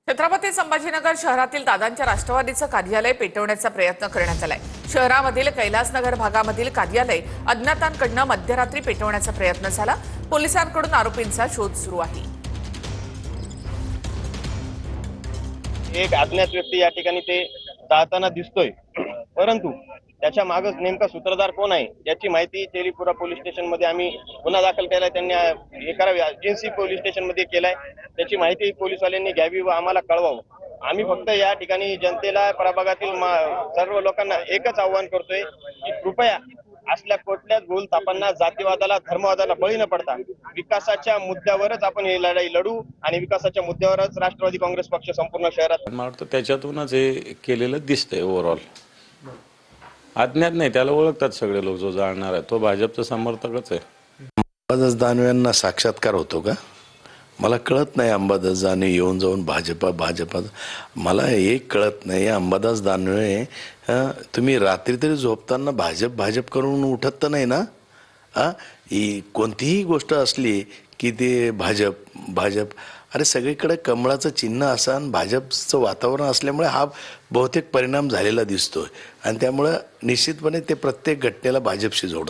छत्रपती संभाजीनगर शहरातील दादांच्या राष्ट्रवादीचं कार्यालय पेटवण्याचा प्रयत्न करण्यात आलाय। शहरामधील कैलासनगर भागामधील कार्यालय अज्ञातांकडून मध्यरात्री पेटवण्याचा प्रयत्न झाला। पोलिसांकडून आरोपींचा शोध सुरू आहे। एक अज्ञात व्यक्ती या ठिकाणी ते जाताना दिसतोय, परंतु त्याच्या मागे नेमका सूत्रधार कोण आहे याची माहिती तेलीपुरा पोलीस स्टेशन मध्ये आम्ही गुन्हा दाखल केलाय। त्यांनी एका एजन्सी पोलीस स्टेशन मध्ये केलाय। त्याची माहिती पोलीसवाल्यांनी घ्यावी व आम्हाला कळवावं। आम्ही फक्त या ठिकाणी जनतेला, प्रभागातील सर्व लोकांना एकच आव्हान करतोय की कृपया असल्या कुठल्याच भूलथापांना, जातीवादाला, धर्मवादाला बळी न पडता विकासाच्या मुद्द्यावरच आपण ही लढाई लढू आणि विकासाच्या मुद्द्यावरच राष्ट्रवादी काँग्रेस पक्ष संपूर्ण शहरात। मला वाटतं त्याच्यातूनच हे केलेलं दिसतंय। ओव्हरऑल अज्ञात नाही, त्याला ओळखतात सगळे लोक। जो जाणणार आहे तो भाजपचा समर्थकच आहे। अंबादास दानवेंना साक्षात्कार होतो का? मला कळत नाही। अंबादास दानवे येऊन जाऊन भाजपा मला एक कळत नाही। अंबादास दानवे तुम्ही रात्री तरी झोपताना भाजप करून उठत तर नाही ना? ही कोणतीही गोष्ट असली की ते भाजप अरे सगळीकडे कमळाचं चिन्ह असं आणि भाजपचं वातावरण असल्यामुळे हा बहुतेक परिणाम झालेला दिसतोय आणि त्यामुळे निश्चितपणे ते प्रत्येक घटनेला भाजपशी जोडतात।